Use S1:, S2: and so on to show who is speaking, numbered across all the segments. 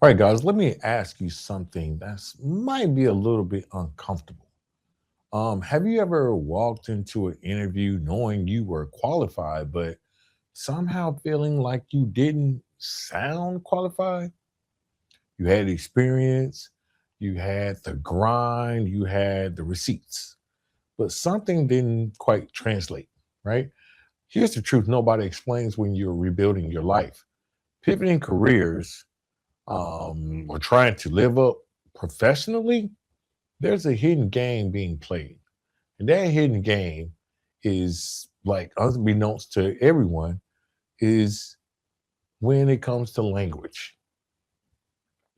S1: All right, guys, let me ask you something that's might be a little bit uncomfortable. Have you ever walked into an interview knowing you were qualified, but somehow feeling like you didn't sound qualified? You had experience, you had the grind, you had the receipts, but something didn't quite translate, right? Here's the truth nobody explains when you're rebuilding your life. Pivoting careers or trying to live up professionally, there's a hidden game being played. And that hidden game is like unbeknownst to everyone, is when it comes to language.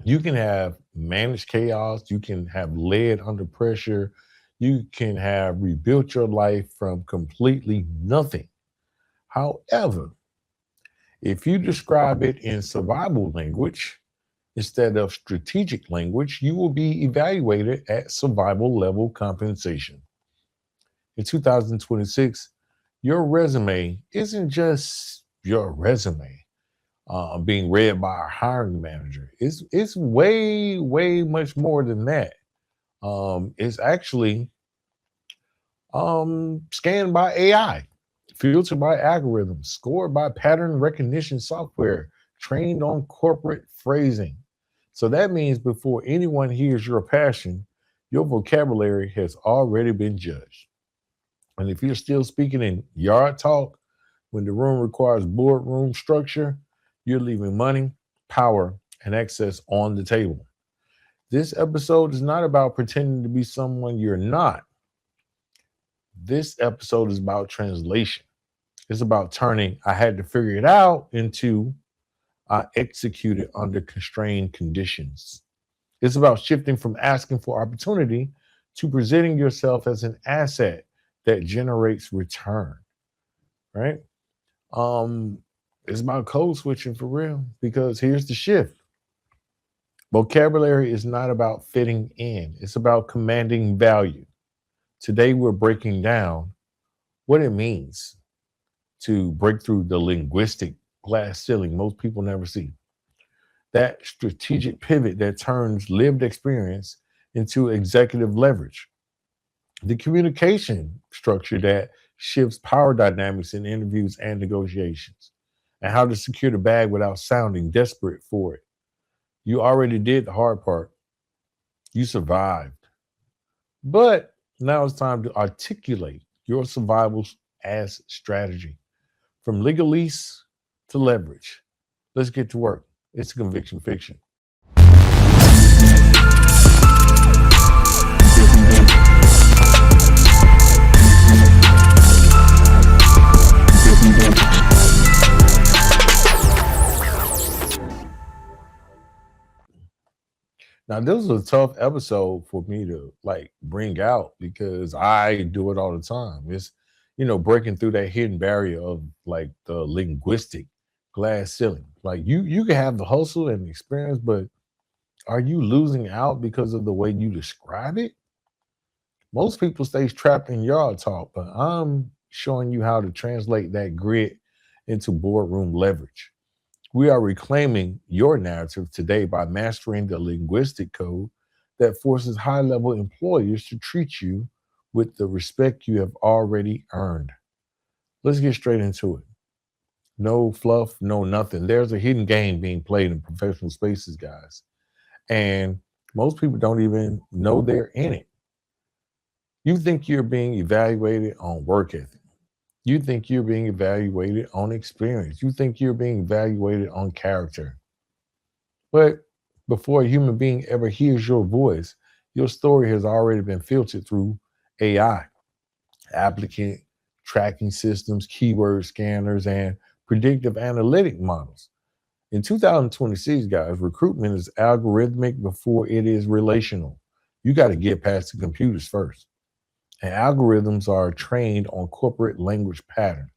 S1: You can have managed chaos, you can have led under pressure, you can have rebuilt your life from completely nothing. However, if you describe it in survival language instead of strategic language, you will be evaluated at survival level compensation. In 2026, your resume isn't just your resume being read by a hiring manager. It's way, way much more than that. It's actually scanned by AI, filtered by algorithms, scored by pattern recognition software, trained on corporate phrasing. So that means before anyone hears your passion, your vocabulary has already been judged. And if you're still speaking in yard talk when the room requires boardroom structure, you're leaving money, power, and access on the table. This episode is not about pretending to be someone you're not. This episode is about translation. It's about turning I had to figure it out into I executed under constrained conditions. It's about shifting from asking for opportunity to presenting yourself as an asset that generates return, right? Um, it's about code switching for real because here's the shift. Vocabulary is not about fitting in, it's about commanding value. Today, we're breaking down what it means to break through the linguistic glass ceiling most people never see. That strategic pivot that turns lived experience into executive leverage. The communication structure that shifts power dynamics in interviews and negotiations, and how to secure the bag without sounding desperate for it. You already did the hard part, you survived. But now it's time to articulate your survival as strategy. From legalese to leverage. Let's get to work. It's a conviction fiction. Now, this was a tough episode for me to like bring out because I do it all the time. It's, breaking through that hidden barrier of like the linguistic glass ceiling. Like you can have the hustle and the experience, but are you losing out because of the way you describe it? Most people stay trapped in yard talk, but I'm showing you how to translate that grit into boardroom leverage. We are reclaiming your narrative today by mastering the linguistic code that forces high level employers to treat you with the respect you have already earned. Let's get straight into it. No fluff, no nothing. There's a hidden game being played in professional spaces, guys. And most people don't even know they're in it. You think you're being evaluated on work ethic. You think you're being evaluated on experience. You think you're being evaluated on character. But before a human being ever hears your voice, your story has already been filtered through AI, applicant tracking systems, keyword scanners, and predictive analytic models. In 2026, guys, recruitment is algorithmic before it is relational. You got to get past the computers first. And algorithms are trained on corporate language patterns.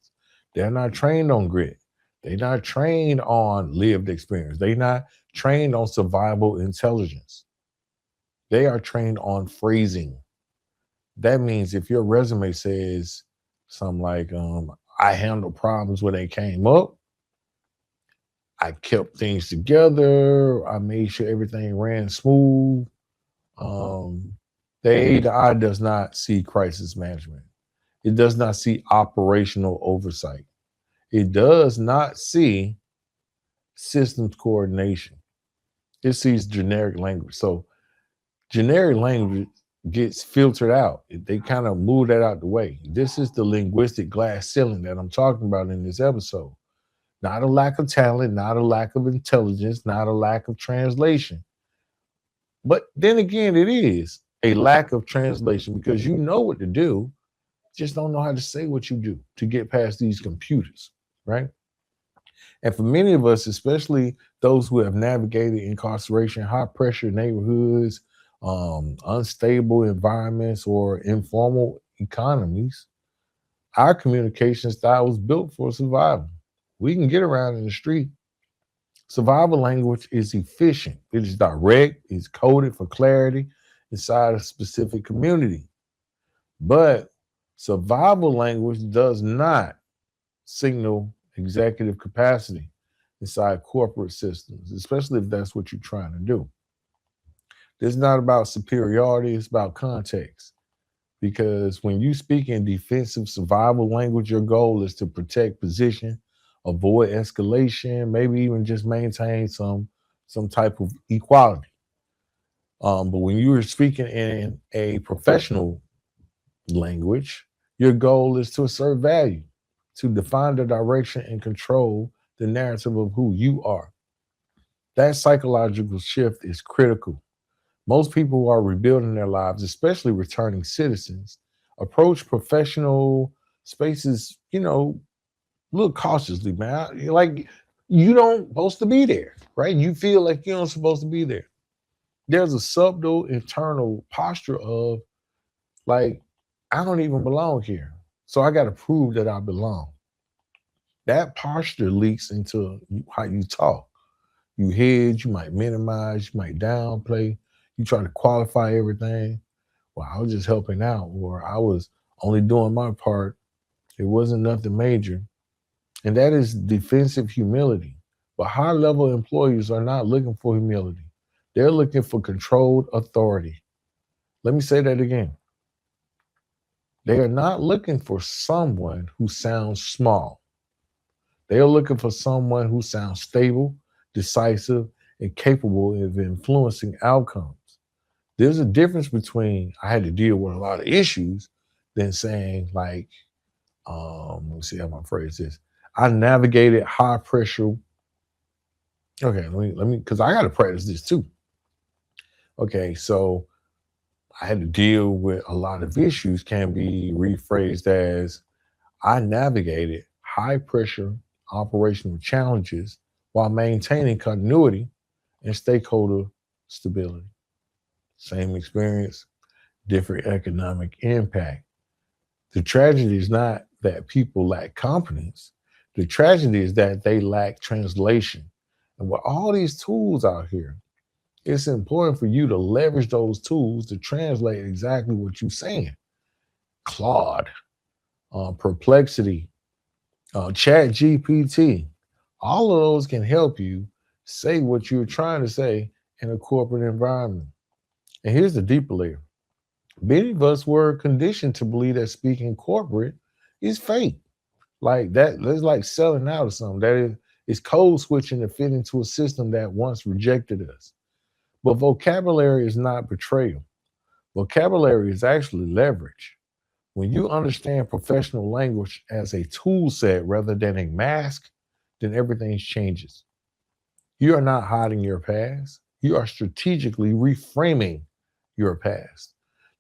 S1: They're not trained on grit. They're not trained on lived experience. They're not trained on survival intelligence. They are trained on phrasing. That means if your resume says something like, I handle problems when they came up, I kept things together. I made sure everything ran smooth. Um, the ADI does not see crisis management. It does not see operational oversight. It does not see systems coordination. It sees generic language. So generic language gets filtered out. They kind of move that out the way. This is the linguistic glass ceiling that I'm talking about in this episode. Not a lack of talent, not a lack of intelligence, not a lack of translation. But then again, it is a lack of translation because you know what to do, just don't know how to say what you do to get past these computers, right? And for many of us, especially those who have navigated incarceration, high pressure neighborhoods, unstable environments, or informal economies, our communication style was built for survival. We can get around in the street. Survival language is efficient, it is direct, it's coded for clarity inside a specific community. But survival language does not signal executive capacity inside corporate systems, especially if that's what you're trying to do. It's not about superiority, it's about context. Because when you speak in defensive survival language, your goal is to protect position, avoid escalation, maybe even just maintain some type of equality. But when you are speaking in a professional language, your goal is to assert value, to define the direction and control the narrative of who you are. That psychological shift is critical. Most people who are rebuilding their lives, especially returning citizens, approach professional spaces, a little cautiously, man. Like you don't supposed to be there, right? You feel like you don't supposed to be there. There's a subtle internal posture of like, I don't even belong here. So I got to prove that I belong. That posture leaks into how you talk. You hedge, you might minimize, you might downplay, you try to qualify everything. Well, I was just helping out, or I was only doing my part. It wasn't nothing major. And that is defensive humility. But high level employees are not looking for humility, they're looking for controlled authority. Let me say that again. They are not looking for someone who sounds small. They are looking for someone who sounds stable, decisive, and capable of influencing outcomes. There's a difference between I had to deal with a lot of issues than saying like, let me see how my phrase is. I navigated high pressure. Okay, let me because I got to practice this too. Okay, so I had to deal with a lot of issues can be rephrased as I navigated high pressure operational challenges while maintaining continuity and stakeholder stability. Same experience, different economic impact. The tragedy is not that people lack competence. The tragedy is that they lack translation. And with all these tools out here, it's important for you to leverage those tools to translate exactly what you're saying. Claude, Perplexity, Chat GPT, all of those can help you say what you're trying to say in a corporate environment. And here's the deeper layer. Many of us were conditioned to believe that speaking corporate is fake. Like that's like selling out or something. That is code switching to fit into a system that once rejected us. But vocabulary is not betrayal. Vocabulary is actually leverage. When you understand professional language as a tool set rather than a mask, then everything changes. You are not hiding your past. You are strategically reframing your past.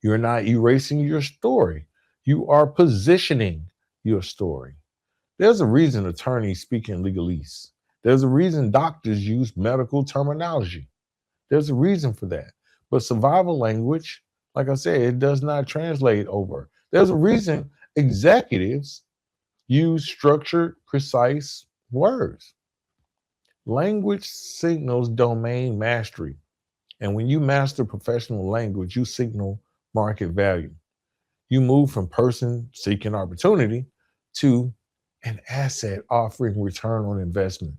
S1: You're not erasing your story. You are positioning your story. There's a reason attorneys speak in legalese. There's a reason doctors use medical terminology. There's a reason for that. But survival language, like I said, it does not translate over. There's a reason executives use structured, precise words. Language signals domain mastery. And when you master professional language, you signal market value. You move from person seeking opportunity to an asset offering return on investment.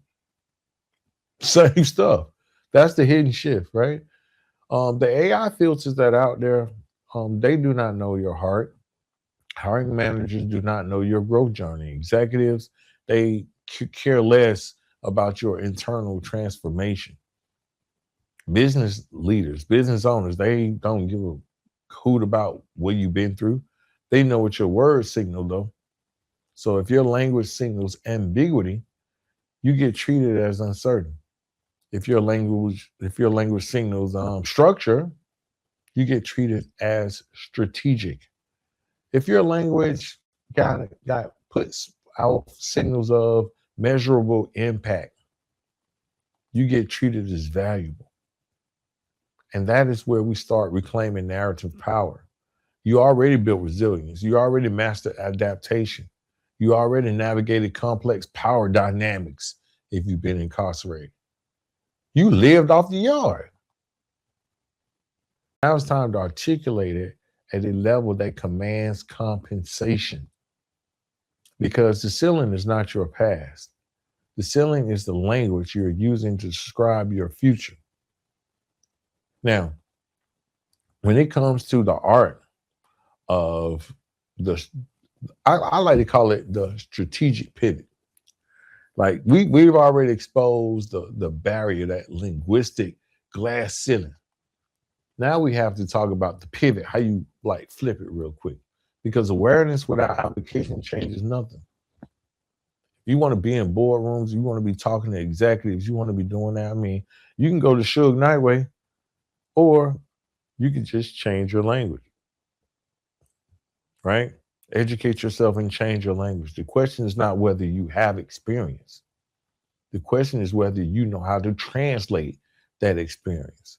S1: Same stuff. That's the hidden shift, right? The AI filters that out there, they do not know your heart. Hiring managers do not know your growth journey. Executives, they care less about your internal transformation. Business leaders, business owners, they don't give a hoot about what you've been through. They know what your words signal, though. So if your language signals ambiguity, you get treated as uncertain. If your language signals structure, you get treated as strategic. If your language got puts out signals of measurable impact, you get treated as valuable. And that is where we start reclaiming narrative power. You already built resilience. You already mastered adaptation. You already navigated complex power dynamics if you've been incarcerated. You lived off the yard. Now it's time to articulate it at a level that commands compensation. Because the ceiling is not your past. The ceiling is the language you're using to describe your future. Now, when it comes to the art of the, I like to call it the strategic pivot. Like we've already exposed the barrier, that linguistic glass ceiling. Now we have to talk about the pivot, how you like flip it real quick. Because awareness without application changes nothing. You want to be in boardrooms, you want to be talking to executives, you want to be doing that. I mean, you can go the Suge Knight way, or you can just change your language, right? Educate yourself and change your language. The question is not whether you have experience. The question is whether you know how to translate that experience.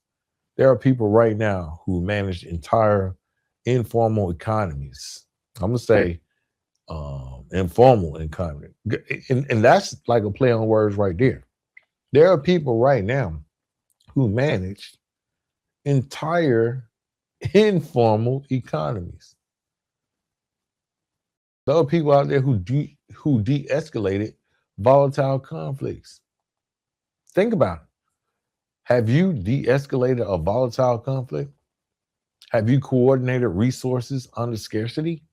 S1: There are people right now who manage entire informal economies. I'm going to say informal economy. And that's like a play on words right there. There are people right now who manage entire informal economies. There are people out there who de-escalated volatile conflicts. Think about it. Have you de-escalated a volatile conflict? Have you coordinated resources under scarcity?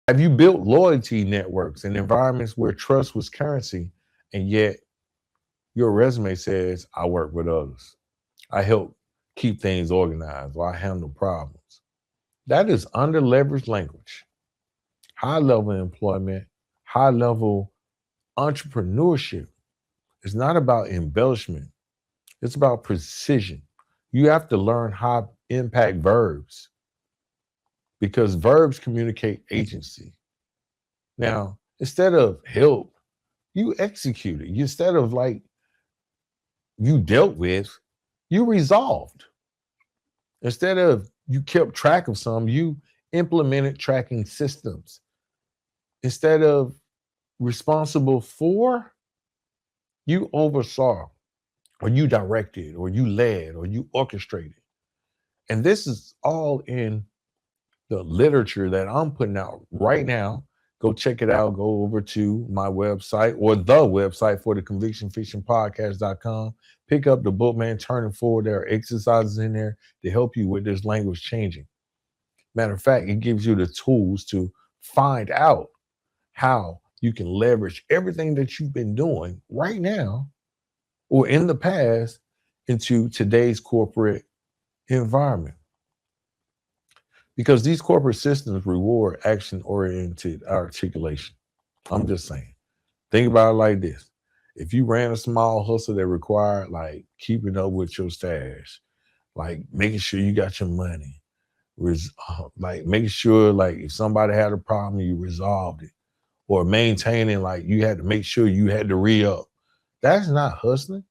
S1: Have you built loyalty networks in environments where trust was currency, and yet your resume says, I work with others, I help keep things organized, or I handle problems? That is under-leveraged language. High-level employment, high-level entrepreneurship. It's not about embellishment. It's about precision. You have to learn high impact verbs, because verbs communicate agency. Now, instead of help, you executed. Instead of like you dealt with, you resolved. Instead of you kept track of some, you implemented tracking systems. Instead of responsible for, you oversaw, or you directed, or you led, or you orchestrated. And this is all in the literature that I'm putting out right now. Go check it out. Go over to my website, or the website for the convictionfictionpodcast.com. Pick up the book, man, Turning Forward. There are exercises in there to help you with this language changing. Matter of fact, it gives you the tools to find out how you can leverage everything that you've been doing right now or in the past into today's corporate environment. Because these corporate systems reward action-oriented articulation. I'm just saying. Think about it like this. If you ran a small hustle that required like keeping up with your stash, like making sure you got your money, like making sure like if somebody had a problem, you resolved it, or maintaining like you had to make sure you had to re-up. That's not hustling.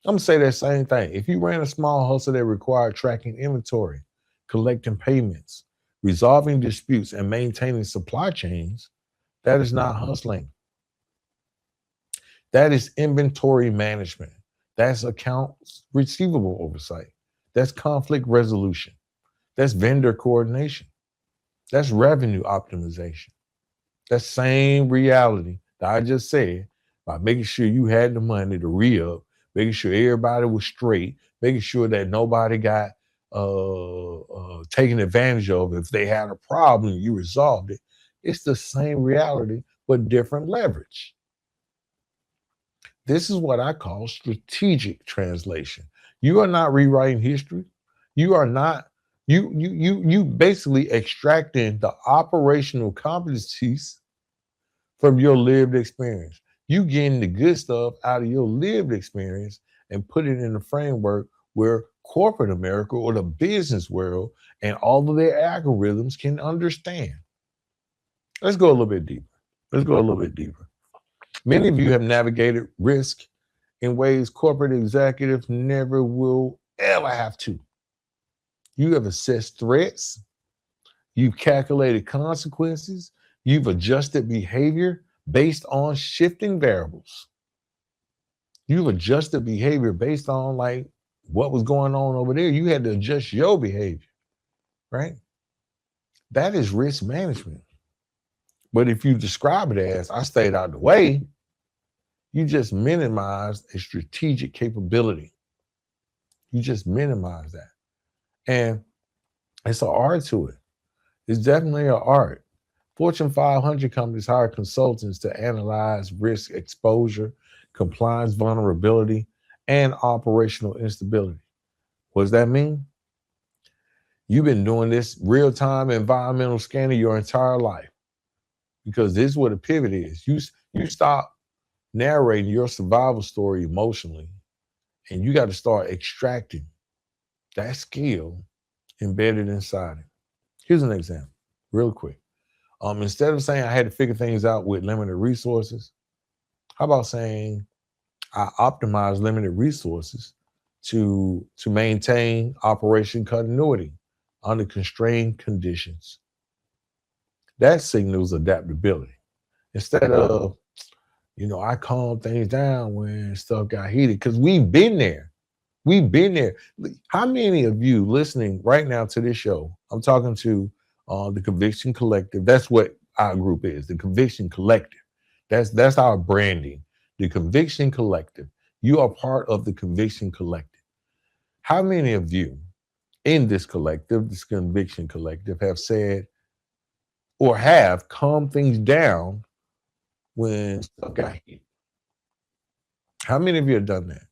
S1: I'm gonna say that same thing. If you ran a small hustle that required tracking inventory, collecting payments, resolving disputes, and maintaining supply chains, that is not hustling. That is inventory management. That's accounts receivable oversight. That's conflict resolution. That's vendor coordination. That's revenue optimization. That same reality that I just said, by making sure you had the money to re-up, making sure everybody was straight, making sure that nobody got taken advantage of. If they had a problem, you resolved it. It's the same reality, but different leverage. This is what I call strategic translation. You are not rewriting history. You are not you basically extracting the operational competencies from your lived experience. You getting the good stuff out of your lived experience and put it in a framework where corporate America or the business world and all of their algorithms can understand. Let's go a little bit deeper. Let's go a little bit deeper. Many of you have navigated risk in ways corporate executives never will ever have to. You have assessed threats, you've calculated consequences, you've adjusted behavior based on shifting variables. You've adjusted behavior based on like what was going on over there. You had to adjust your behavior, right? That is risk management. But if you describe it as I stayed out of the way, you just minimize a strategic capability. You just minimize that. And it's an art to it. It's definitely an art. Fortune 500 companies hire consultants to analyze risk exposure, compliance vulnerability, and operational instability. What does that mean? You've been doing this real-time environmental scanning your entire life, because this is what a pivot is. You stop narrating your survival story emotionally, and you got to start extracting that skill embedded inside it. Here's an example, real quick. Instead of saying I had to figure things out with limited resources, how about saying I optimize limited resources to maintain operation continuity under constrained conditions? That signals adaptability. Instead of, I calmed things down when stuff got heated, because we've been there. We've been there. How many of you listening right now to this show? I'm talking to the Conviction Collective. That's what our group is, the Conviction Collective. That's our branding, the Conviction Collective. You are part of the Conviction Collective. How many of you in this collective, this Conviction Collective, have said or have calmed things down when stuff got heated? How many of you have done that?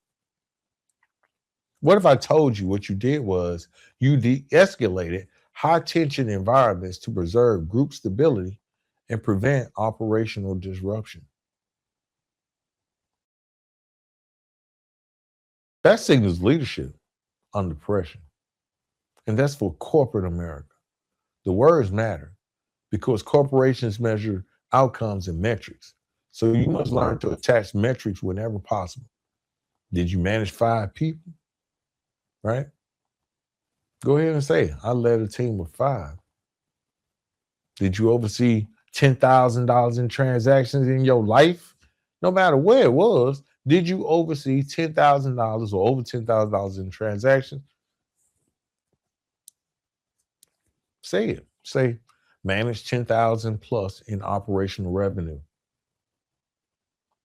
S1: What if I told you what you did was you de-escalated high tension environments to preserve group stability and prevent operational disruption? That signals leadership under pressure. And that's for corporate America. The words matter because corporations measure outcomes and metrics. So you must learn to attach metrics whenever possible. Did you manage 5 people? Right? Go ahead and say, I led a team of 5. Did you oversee $10,000 in transactions in your life? No matter where it was, did you oversee $10,000 or over $10,000 in transactions? Say it. Say, manage 10,000 plus in operational revenue.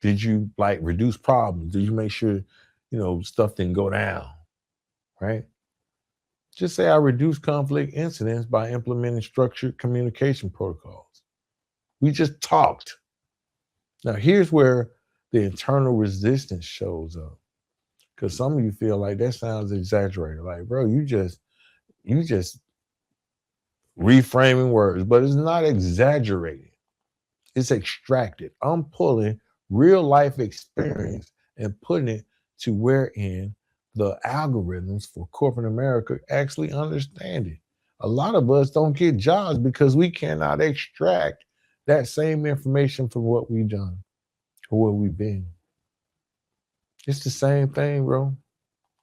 S1: Did you reduce problems? Did you make sure, stuff didn't go down? Right? Just say I reduced conflict incidents by implementing structured communication protocols. We just talked. Now, here's where the internal resistance shows up. Because some of you feel like that sounds exaggerated. Like, bro, you just reframing words, but it's not exaggerated. It's extracted. I'm pulling real life experience and putting it to wherein the algorithms for corporate America actually understand it. A lot of us don't get jobs because we cannot extract that same information from what we've done or what we've been. It's the same thing, bro.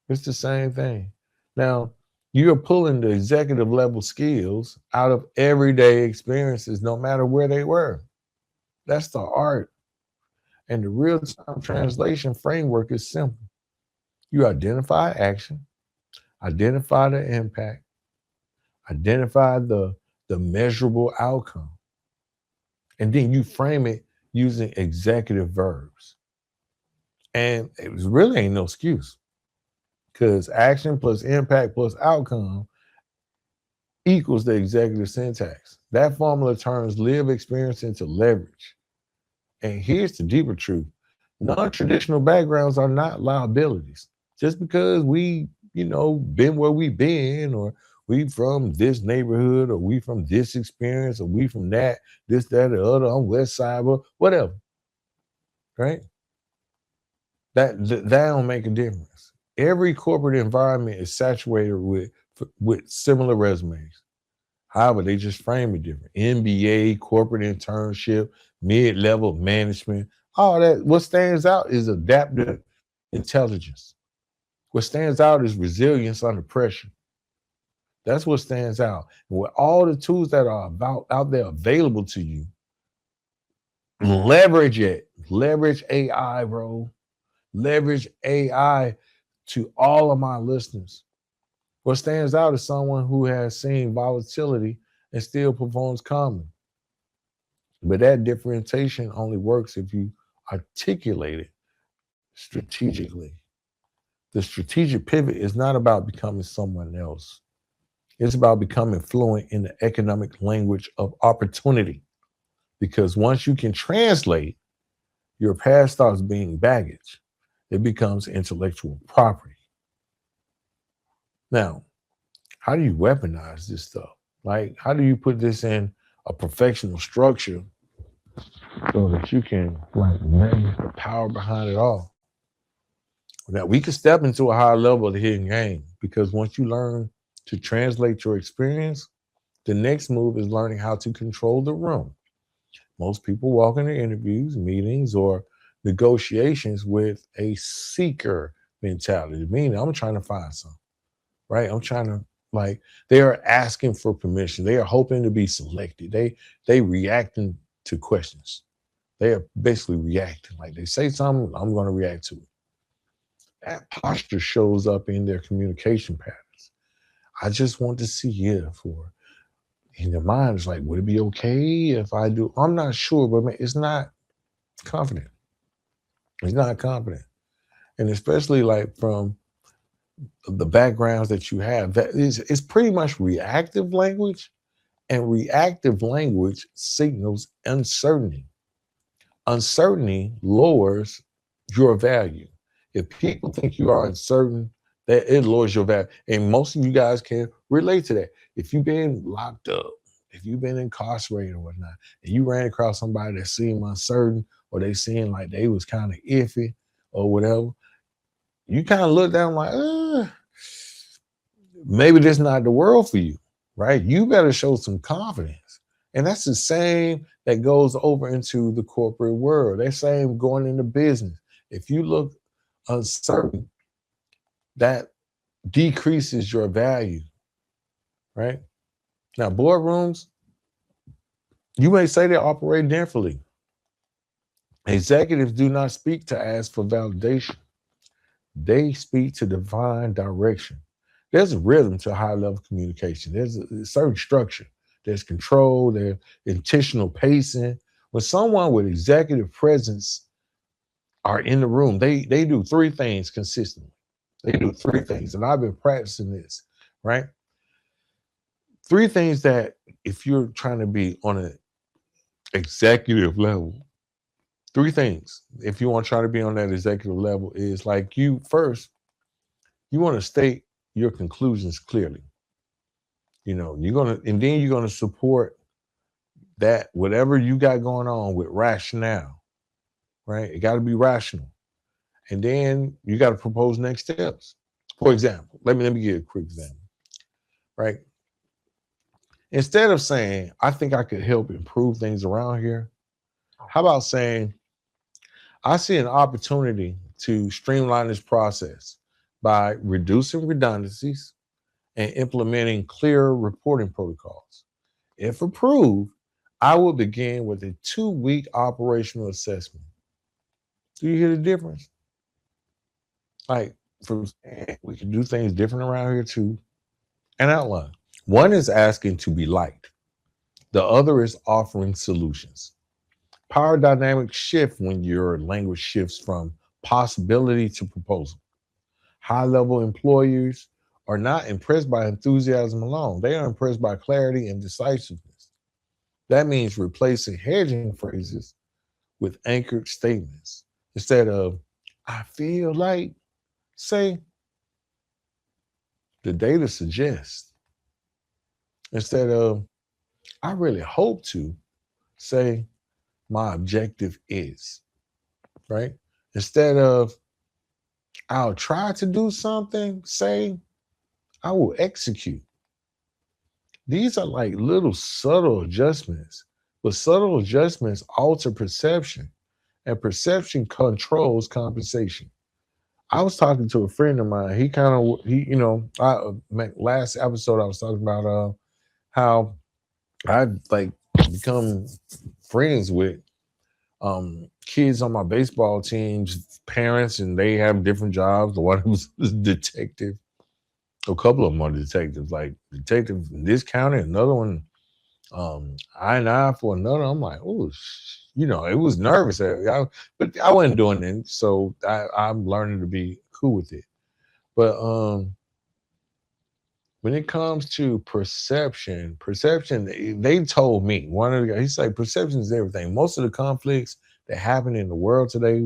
S1: It's the same thing. Now, you're pulling the executive level skills out of everyday experiences, no matter where they were. That's the art. And the real-time translation framework is simple. You identify action, identify the impact, identify the measurable outcome, and then you frame it using executive verbs. And it was really ain't no excuse because action plus impact plus outcome equals the executive syntax. That formula turns lived experience into leverage. And here's the deeper truth. Non-traditional backgrounds are not liabilities. Just because we, been where we've been, or we from this neighborhood, or we from this experience, or we from that, this, that, or the other, on West Side, or whatever, right? That don't make a difference. Every corporate environment is saturated with similar resumes. However, they just frame it different. MBA, corporate internship, mid-level management, all that. What stands out is adaptive intelligence. What stands out is resilience under pressure. That's what stands out. And with all the tools that are out there available to you, leverage it. Leverage AI, bro. Leverage AI to all of my listeners. What stands out is someone who has seen volatility and still performs calmly. But that differentiation only works if you articulate it strategically. The strategic pivot is not about becoming someone else. It's about becoming fluent in the economic language of opportunity. Because once you can translate, your past stops being baggage. It becomes intellectual property. Now, how do you weaponize this stuff? Like, how do you put this in a professional structure so that you can manage the power behind it all? Now, we can step into a higher level of the hidden game, because once you learn to translate your experience, the next move is learning how to control the room. Most people walk into interviews, meetings, or negotiations with a seeker mentality, meaning I'm trying to find something, right? I'm trying to, they are asking for permission. They are hoping to be selected. They reacting to questions. They are basically reacting. Like, they say something, I'm going to react to it. That posture shows up in their communication patterns. I just want to see if, or in their mind, it's like, would it be okay if I do? I'm not sure, but man, it's not confident. It's not confident. And especially from the backgrounds that you have, it's pretty much reactive language, and reactive language signals uncertainty. Uncertainty lowers your value. If people think you are uncertain, that it lowers your value. And most of you guys can relate to that. If you've been locked up, if you've been incarcerated or whatnot, and you ran across somebody that seemed uncertain, or they seemed like they was kind of iffy or whatever, you kind of look down like, maybe this is not the world for you, right? You better show some confidence. And that's the same that goes over into the corporate world. That same going into business. If you look uncertain, that decreases your value, right? Now, boardrooms, you may say they operate differently. Executives do not speak to ask for validation. They speak to divine direction. There's a rhythm to high-level communication. There's a certain structure. There's control. There's intentional pacing. When someone with executive presence are in the room, they do three things consistently. They do three things, and I've been practicing this, right? Three things that, if you're trying to be on an executive level, three things, if you want to try to be on that executive level, is like, you want to state your conclusions clearly. And then you're going to support that, whatever you got going on, with rationale, right? It got to be rational. And then you got to propose next steps. For example, let me give you a quick example, right? Instead of saying, I think I could help improve things around here, how about saying, I see an opportunity to streamline this process by reducing redundancies and implementing clearer reporting protocols. If approved, I will begin with a 2-week operational assessment. Do you hear the difference? We can do things different around here too. An outline. One is asking to be liked. The other is offering solutions. Power dynamics shift when your language shifts from possibility to proposal. High-level employers are not impressed by enthusiasm alone. They are impressed by clarity and decisiveness. That means replacing hedging phrases with anchored statements. Instead of, I feel like, say, the data suggests. Instead of, I really hope to, say, my objective is, right? Instead of, I'll try to do something, say, I will execute. These are like little subtle adjustments, but subtle adjustments alter perception, and perception controls compensation. I was talking to a friend of mine. Last episode I was talking about how I like become friends with kids on my baseball team's parents, and they have different jobs. The one was a detective. A couple of them are detectives, like detective in this county, another one, I for another. I'm like, oh, it was nervous, but I wasn't doing it, so I'm learning to be cool with it. But when it comes to perception, they told me, one of the guys, he's like, perception is everything. Most of the conflicts that happen in the world today,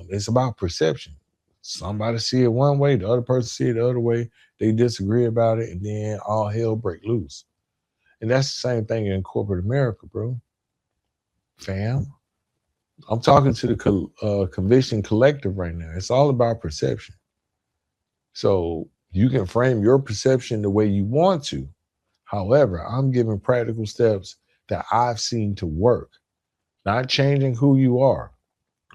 S1: it's about perception. Somebody see it one way, the other person see it the other way. They disagree about it, and then all hell break loose. And that's the same thing in corporate America, bro. Fam, I'm talking to the conviction collective right now. It's all about perception. So you can frame your perception the way you want to. However, I'm giving practical steps that I've seen to work, not changing who you are,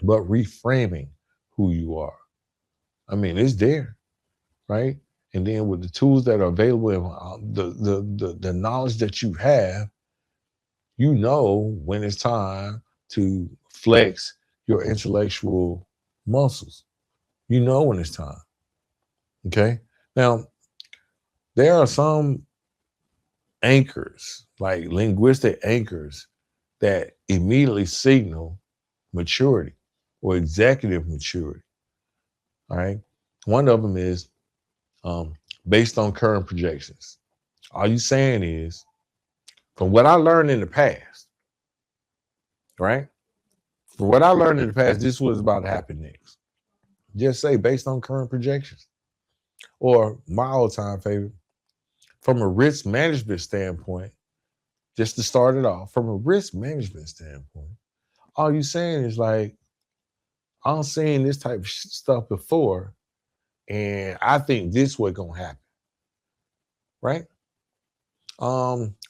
S1: but reframing who you are. I mean, it's there, right? And then with the tools that are available and the knowledge that you have, you know when it's time to flex your intellectual muscles. You know when it's time. Okay. Now, there are some anchors, like linguistic anchors, that immediately signal maturity or executive maturity. All right. One of them is based on current projections. All you saying is, from what I learned in the past, right? From what I learned in the past, this was about to happen next. Just say based on current projections. Or my all-time favorite, from a risk management standpoint, just to start it off, from a risk management standpoint, all you saying is like, I'm seeing this type of stuff before, and I think this was gonna happen, right?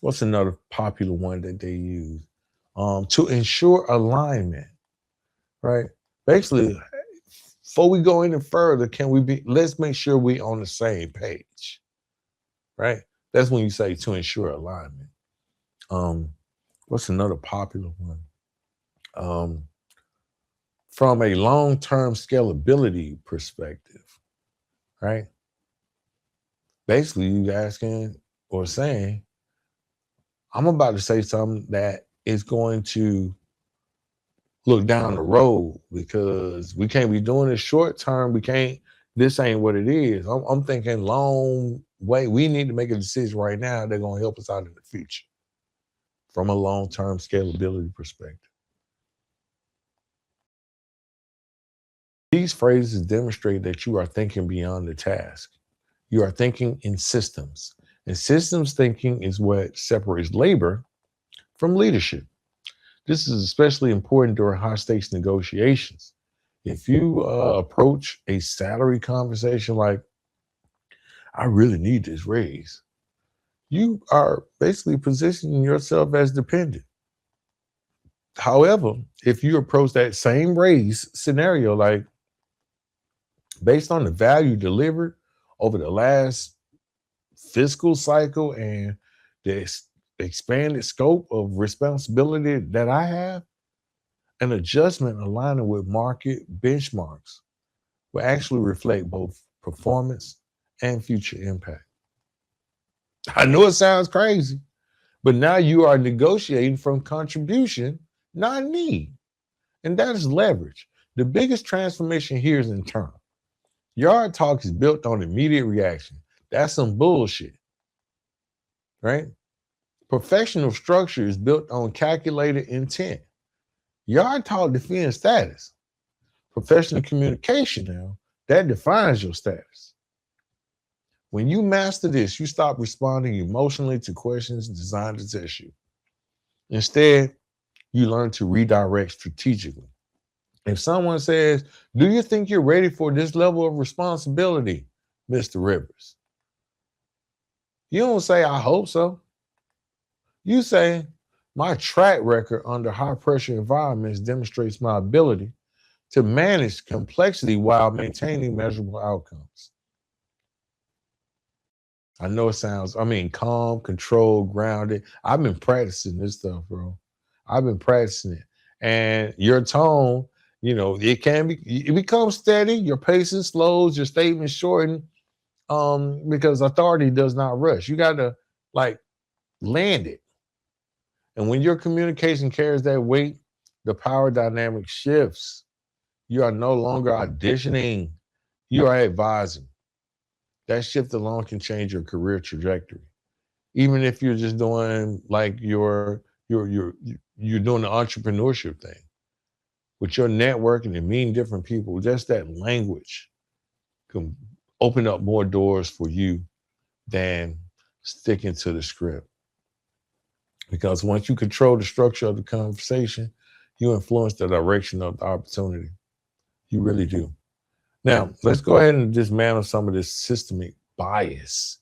S1: What's another popular one that they use? To ensure alignment, right? Basically, before we go any further, let's make sure we on the same page, right? That's when you say to ensure alignment. What's another popular one? From a long-term scalability perspective, right? Basically, you asking or saying, I'm about to say something that is going to look down the road, because we can't be doing this short term. This ain't what it is. I'm thinking long way. We need to make a decision right now that's going to help us out in the future from a long-term scalability perspective. These phrases demonstrate that you are thinking beyond the task. You are thinking in systems. And systems thinking is what separates labor from leadership. This is especially important during high-stakes negotiations. If you approach a salary conversation like, I really need this raise, you are basically positioning yourself as dependent. However, if you approach that same raise scenario like, based on the value delivered over the last fiscal cycle and the expanded scope of responsibility that I have, an adjustment aligning with market benchmarks will actually reflect both performance and future impact. I know it sounds crazy, but now you are negotiating from contribution, not need. And that is leverage. The biggest transformation here is internal. Yard talk is built on immediate reaction. That's some bullshit, right? Professional structure is built on calculated intent. Yard talk defends status. Professional communication now, that defines your status. When you master this, you stop responding emotionally to questions designed to test you. Instead, you learn to redirect strategically. If someone says, "Do you think you're ready for this level of responsibility, Mr. Rivers?" You don't say, "I hope so." You say, "My track record under high pressure environments demonstrates my ability to manage complexity while maintaining measurable outcomes." I know it sounds, calm, controlled, grounded. I've been practicing this stuff, bro. I've been practicing it. And your tone, it becomes steady, your pacing slows, your statement shorten, because authority does not rush. You gotta like land it. And when your communication carries that weight, the power dynamic shifts. You are no longer auditioning, you are advising. That shift alone can change your career trajectory. Even if you're just doing like you're doing the entrepreneurship thing with your networking and meeting different people, just that language can open up more doors for you than sticking to the script. Because once you control the structure of the conversation, you influence the direction of the opportunity. You really do. Now, let's go ahead and dismantle some of this systemic bias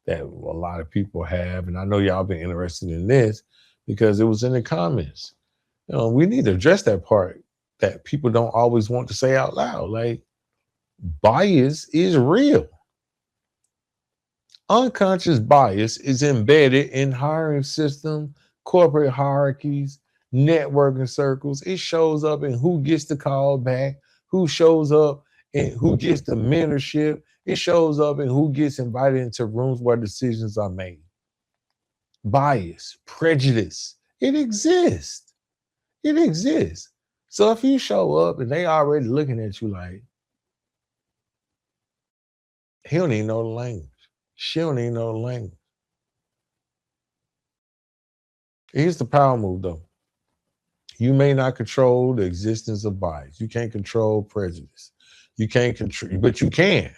S1: that a lot of people have. And I know y'all been interested in this because it was in the comments. We need to address that part that people don't always want to say out loud. Like, bias is real. Unconscious bias is embedded in hiring system, corporate hierarchies, networking circles. It shows up in who gets the call back, who shows up and who gets the mentorship. It shows up in who gets invited into rooms where decisions are made. Bias, prejudice, it exists. It exists. So if you show up and they already looking at you like, he don't even know the language. She don't even know the language. Here's the power move though. You may not control the existence of bias. You can't control prejudice. You can't control, but you can.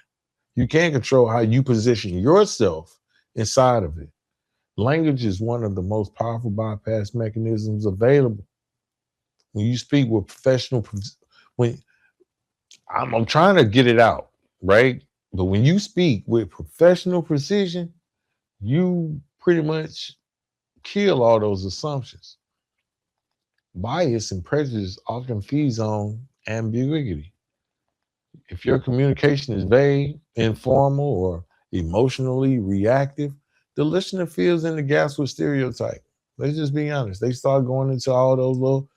S1: You can control how you position yourself inside of it. Language is one of the most powerful bypass mechanisms available. When you speak with when I'm trying to get it out, right? But when you speak with professional precision, you pretty much kill all those assumptions. Bias and prejudice often feeds on ambiguity. If your communication is vague, informal, or emotionally reactive, the listener fills in the gaps with stereotype. Let's just be honest. They start going into all those little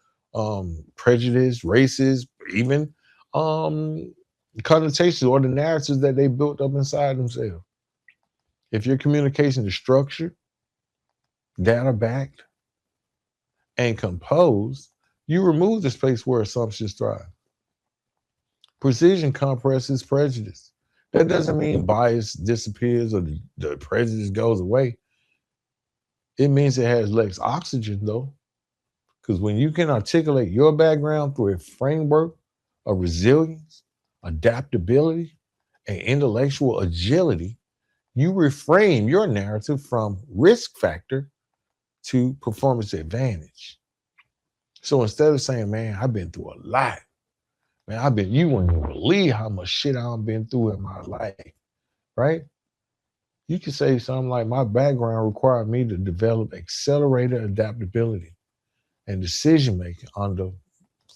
S1: prejudice, racist, even connotations or the narratives that they built up inside themselves. If your communication is structured, data backed, and composed, you remove the space where assumptions thrive. Precision compresses prejudice. That doesn't mean bias disappears or the prejudice goes away. It means it has less oxygen, though. Because when you can articulate your background through a framework of resilience, adaptability, and intellectual agility, you reframe your narrative from risk factor to performance advantage. So instead of saying, "Man, I've been through a lot. Man, you wouldn't even believe how much shit I've been through in my life," right? You can say something like, "My background required me to develop accelerated adaptability and decision making under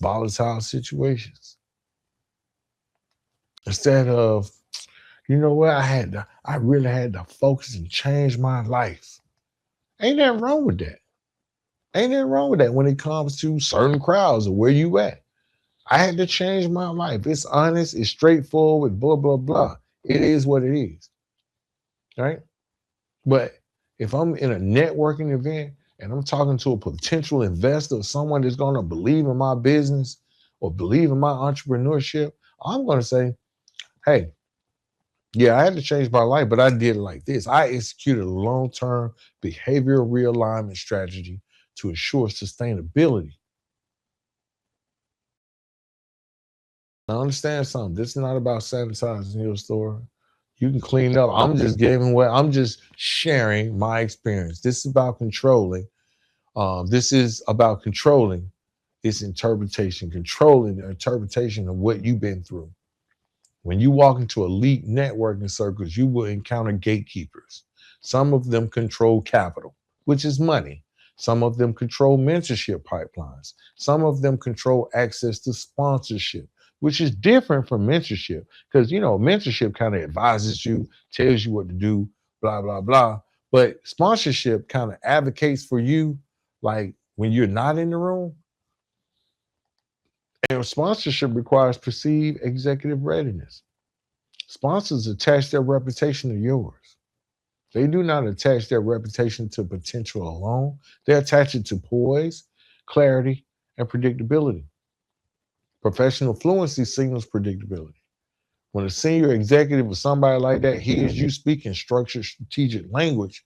S1: volatile situations." Instead of, "You know what, I really had to focus and change my life." Ain't nothing wrong with that. Ain't nothing wrong with that when it comes to certain crowds or where you at. I had to change my life. It's honest, it's straightforward, blah, blah, blah. It is what it is. Right? But if I'm in a networking event and I'm talking to a potential investor, someone that's going to believe in my business or believe in my entrepreneurship, I'm going to say, hey, yeah, I had to change my life, but I did it like this. I executed a long-term behavioral realignment strategy to ensure sustainability. Now, understand something. This is not about sanitizing your store. You can clean up. I'm just sharing my experience. This is about controlling. This is about controlling its interpretation, controlling the interpretation of what you've been through. When you walk into elite networking circles, you will encounter gatekeepers. Some of them control capital, which is money. Some of them control mentorship pipelines. Some of them control access to sponsorship, which is different from mentorship because, mentorship kind of advises you, tells you what to do, blah, blah, blah. But sponsorship kind of advocates for you, like when you're not in the room. And sponsorship requires perceived executive readiness. Sponsors attach their reputation to yours. They do not attach their reputation to potential alone. They attach it to poise, clarity, and predictability. Professional fluency signals predictability. When a senior executive or somebody like that hears you speak in structured, strategic language,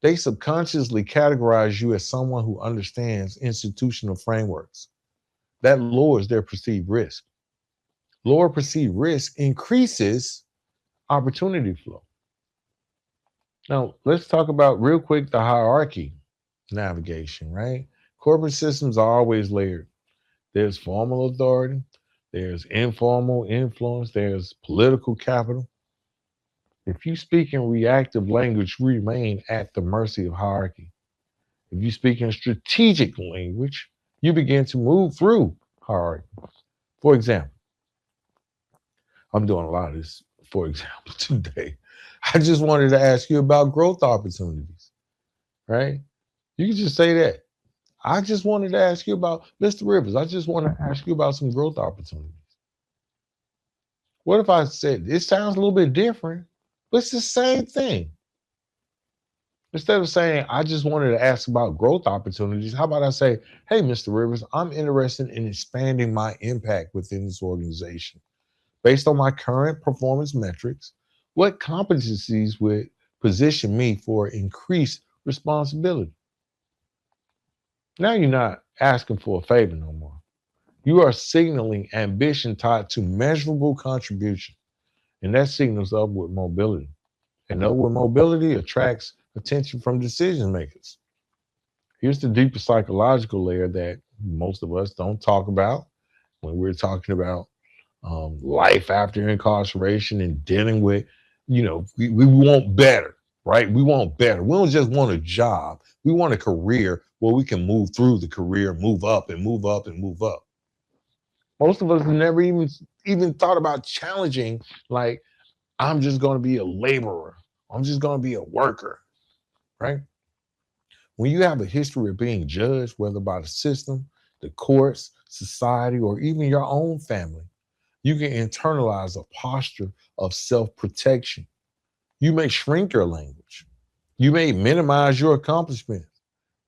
S1: they subconsciously categorize you as someone who understands institutional frameworks. That lowers their perceived risk. Lower perceived risk increases opportunity flow. Now, let's talk about real quick the hierarchy navigation, right? Corporate systems are always layered. There's formal authority, there's informal influence, there's political capital. If you speak in reactive language, you remain at the mercy of hierarchy. If you speak in strategic language, you begin to move through hierarchy. For example, I'm doing a lot of this, for example, today. I just wanted to ask you about growth opportunities, right? You can just say that. I just wanted to ask you about Mr. Rivers. I just want to ask you about some growth opportunities. What if I said it sounds a little bit different, but it's the same thing? Instead of saying, I just wanted to ask about growth opportunities, how about I say, hey, Mr. Rivers, I'm interested in expanding my impact within this organization. Based on my current performance metrics, what competencies would position me for increased responsibility? Now you're not asking for a favor no more. You are signaling ambition tied to measurable contribution, and that signals upward mobility. And upward mobility attracts attention from decision makers. Here's the deeper psychological layer that most of us don't talk about when we're talking about life after incarceration and dealing with, we want better, right? We want better. We don't just want a job. We want a career where we can move through the career, move up and move up and move up. Most of us have never even thought about challenging, like, I'm just going to be a laborer. I'm just going to be a worker, right? When you have a history of being judged, whether by the system, the courts, society, or even your own family, you can internalize a posture of self-protection. You may shrink your language. You may minimize your accomplishments.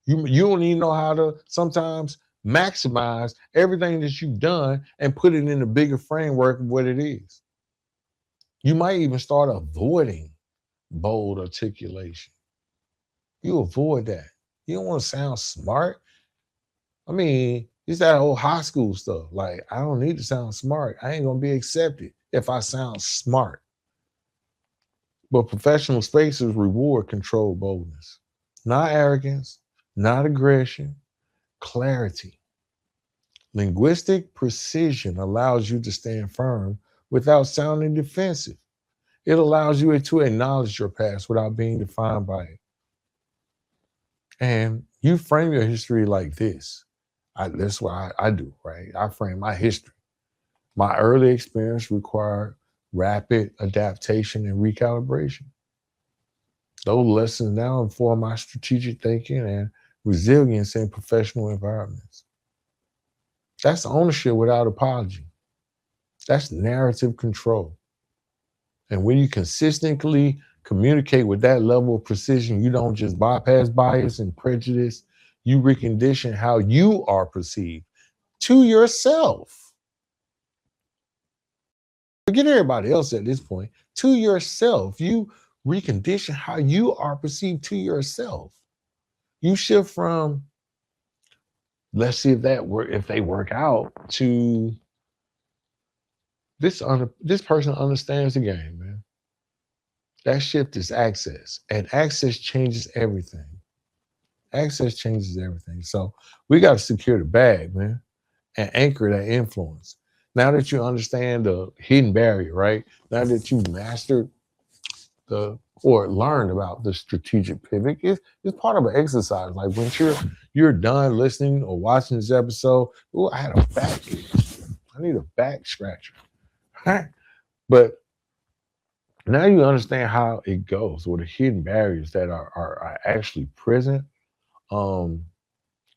S1: You don't even know how to sometimes maximize everything that you've done and put it in a bigger framework of what it is. You might even start avoiding bold articulation. You avoid that. You don't want to sound smart. I mean, it's that old high school stuff. Like, I don't need to sound smart. I ain't going to be accepted if I sound smart. But professional spaces reward controlled boldness, not arrogance, not aggression, clarity. Linguistic precision allows you to stand firm without sounding defensive. It allows you to acknowledge your past without being defined by it. And you frame your history like this. That's what I do, right? I frame my history. My early experience required rapid adaptation and recalibration. Those lessons now inform my strategic thinking and resilience in professional environments. That's ownership without apology. That's narrative control. And when you consistently communicate with that level of precision, you don't just bypass bias and prejudice, you recondition how you are perceived to yourself. Forget everybody else at this point. To yourself, you recondition how you are perceived to yourself. You shift from let's see if that work if they work out to this person understands the game, man. That shift is access, and access changes everything. Access changes everything. So we got to secure the bag, man, and anchor that influence. Now that you understand the hidden barrier, right? Now that you've mastered the or learned about the strategic pivot, it's part of an exercise. Like when you're done listening or watching this episode, oh, I had a back itch. I need a back scratcher. But now you understand how it goes, or the hidden barriers that are actually present. Um,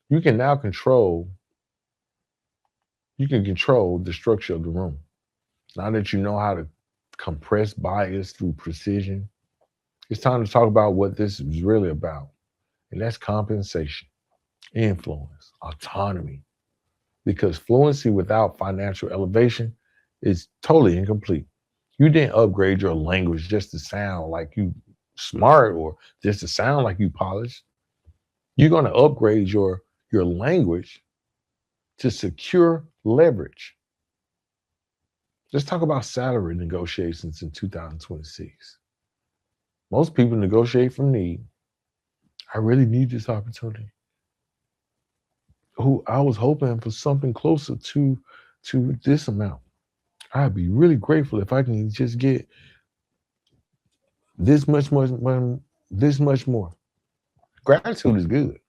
S1: you can now control the structure of the room. Now that you know how to compress bias through precision, it's time to talk about what this is really about. And that's compensation, influence, autonomy. Because fluency without financial elevation is totally incomplete. You didn't upgrade your language just to sound like you smart or just to sound like you polished. You're going to upgrade your language to secure leverage. Let's talk about salary negotiations in 2026. Most people negotiate from need. I really need this opportunity. Who I was hoping for something closer to this amount. I'd be really grateful if I can just get this much more. Gratitude is good,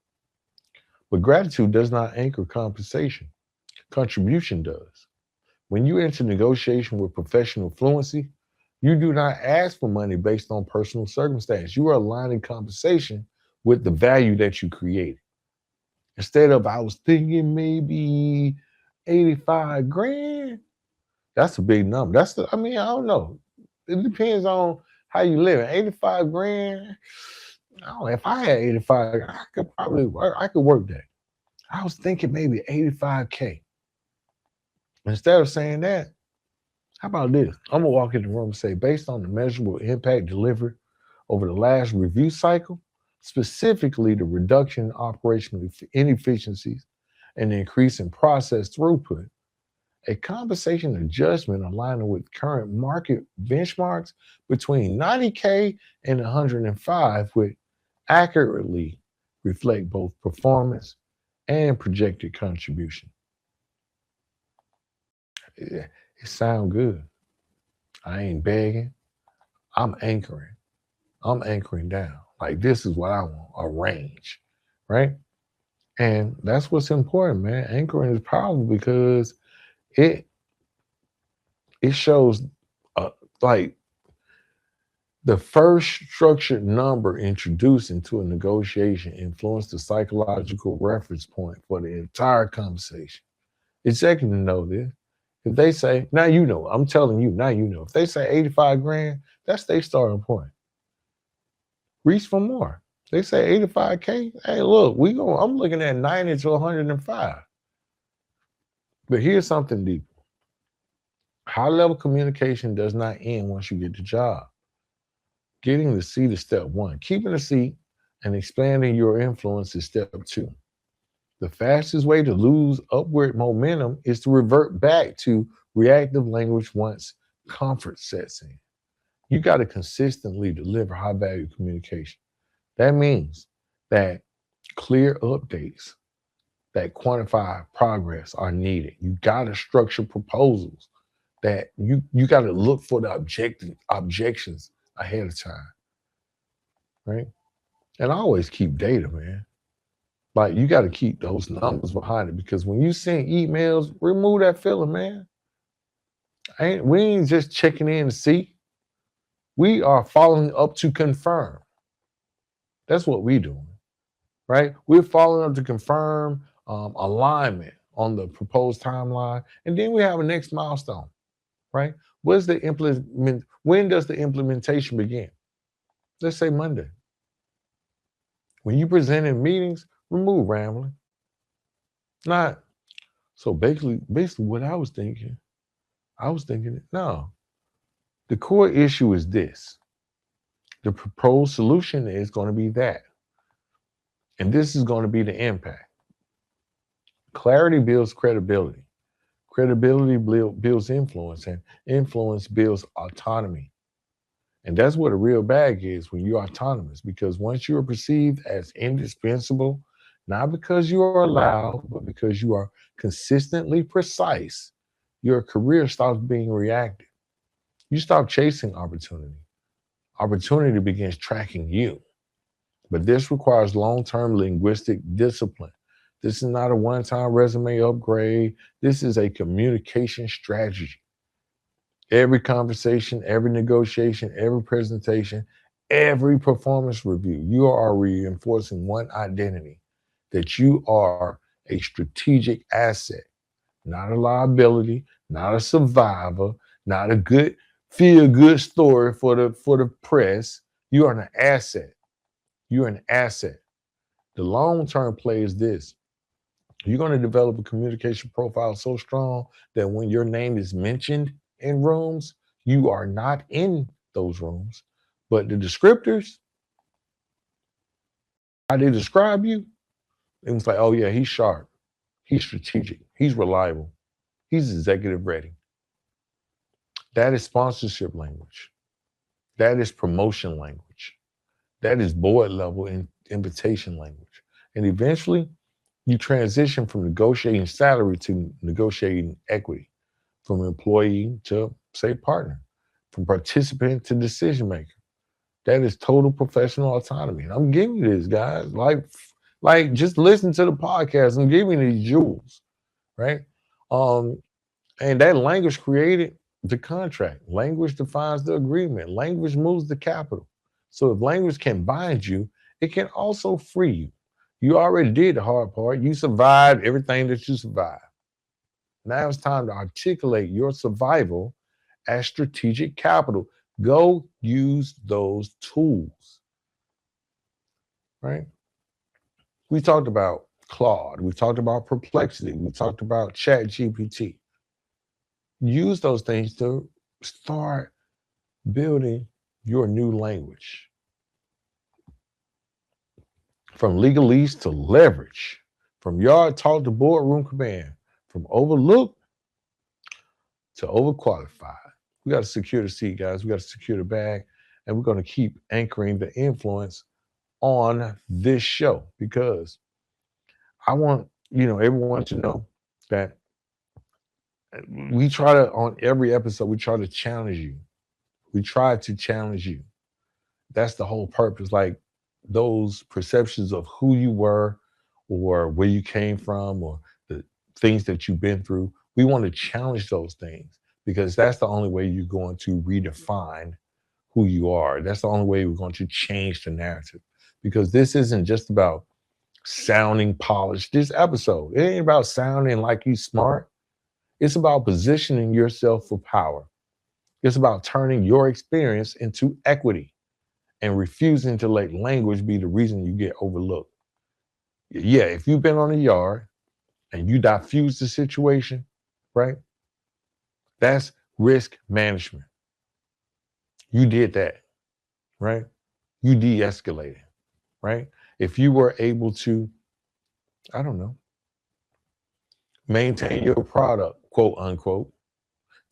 S1: but gratitude does not anchor compensation. Contribution does. When you enter negotiation with professional fluency, you do not ask for money based on personal circumstance. You are aligning compensation with the value that you created. Instead of, I was thinking maybe 85 grand. That's a big number. I don't know. It depends on how you live. 85 grand. I don't know, if I had 85, I could work that. I was thinking maybe 85K. Instead of saying that, how about this? I'm gonna walk in the room and say, based on the measurable impact delivered over the last review cycle, specifically the reduction in operational inefficiencies and the increase in process throughput, a compensation adjustment aligning with current market benchmarks between 90K and 105 would accurately reflect both performance and projected contribution. It sounds good. I ain't begging. I'm anchoring. I'm anchoring down. Like this is what I want, a range, right? And that's what's important, man. Anchoring is powerful because it it shows like the first structured number introduced into a negotiation influenced the psychological reference point for the entire conversation. Executives know this. If they say, now you know, I'm telling you, now you know. If they say 85 grand, that's their starting point. Reach for more. They say 85K. Hey, look, I'm looking at 90 to 105. But here's something deeper. High level communication does not end once you get the job. Getting the seat is step one. Keeping the seat and expanding your influence is step two. The fastest way to lose upward momentum is to revert back to reactive language once comfort sets in. You got to consistently deliver high value communication. That means that clear updates that quantify progress are needed. You got to structure proposals that you got to look for the objections ahead of time, right? And I always keep data, man. Like you got to keep those numbers behind it because when you send emails, remove that filler, man. We ain't just checking in to see. We are following up to confirm. That's what we doing, right? We're following up to confirm alignment on the proposed timeline, and then we have a next milestone, right? When does the implementation begin? Let's say Monday. When you present in meetings, remove rambling. Not so basically what I was thinking no. The core issue is this. The proposed solution is going to be that. And this is going to be the impact. Clarity builds credibility. Credibility builds influence, and influence builds autonomy. And that's what a real bag is when you're autonomous, because once you are perceived as indispensable, not because you are loud, but because you are consistently precise, your career stops being reactive. You stop chasing opportunity. Opportunity begins tracking you. But this requires long term linguistic discipline. This is not a one time resume upgrade. This is a communication strategy. Every conversation, every negotiation, every presentation, every performance review, you are reinforcing one identity, that you are a strategic asset, not a liability, not a survivor, not a good feel good story for the press. You are an asset. You're an asset. The long term play is this. You're going to develop a communication profile so strong that when your name is mentioned in rooms, you are not in those rooms. But the descriptors, how they describe you, it was like, oh yeah, he's sharp. He's strategic. He's reliable. He's executive ready. That is sponsorship language. That is promotion language. That is board level invitation language. And eventually, you transition from negotiating salary to negotiating equity, from employee to, say, partner, from participant to decision maker. That is total professional autonomy. And I'm giving you this, guys. Like just listen to the podcast. I'm giving you these jewels, right? Um, and that language created the contract. Language defines the agreement. Language moves the capital. So if language can bind you, it can also free you. You already did the hard part. You survived everything that you survived. Now it's time to articulate your survival as strategic capital. Go use those tools, right? We talked about Claude. We talked about Perplexity. We talked about Chat GPT. Use those things to start building your new language. From legalese to leverage, from yard talk to boardroom command, from overlooked to overqualified. We got to secure the seat, guys. We got to secure the bag. And we're going to keep anchoring the influence on this show, because I want, everyone to know that we try to, on every episode, we try to challenge you. We try to challenge you. That's the whole purpose. Like those perceptions of who you were or where you came from or the things that you've been through. We want to challenge those things, because that's the only way you're going to redefine who you are. That's the only way we're going to change the narrative, because this isn't just about sounding polished. This episode, it ain't about sounding like you smart. It's about positioning yourself for power. It's about turning your experience into equity and refusing to let language be the reason you get overlooked. Yeah, if you've been on a yard and you diffuse the situation, right? That's risk management. You did that, right? You de-escalated, right? If you were able to, I don't know, maintain your product, quote unquote,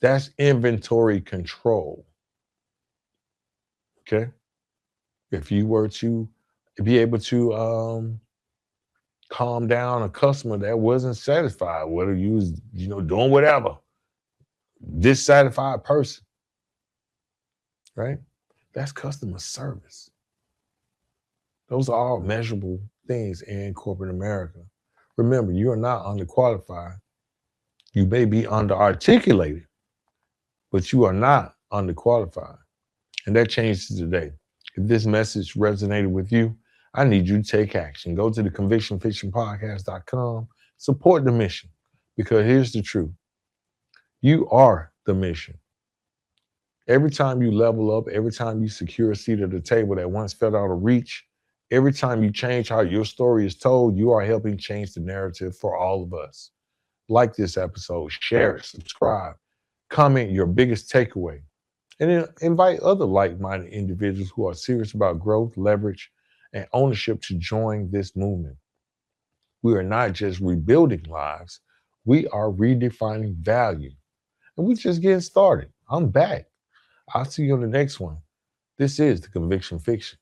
S1: that's inventory control. Okay. If you were to be able to calm down a customer that wasn't satisfied, whether you was, doing whatever, dissatisfied person, right? That's customer service. Those are all measurable things in corporate America. Remember, you are not underqualified. You may be underarticulated, but you are not underqualified. And that changes today. If this message resonated with you, I need you to take action. Go to the convictionfictionpodcast.com, support the mission, because here's the truth. You are the mission. Every time you level up, every time you secure a seat at the table that once felt out of reach, every time you change how your story is told, you are helping change the narrative for all of us. Like this episode, share it, subscribe, comment your biggest takeaway. And then invite other like minded individuals who are serious about growth, leverage, and ownership to join this movement. We are not just rebuilding lives, we are redefining value. And we're just getting started. I'm back. I'll see you on the next one. This is the Conviction Fiction.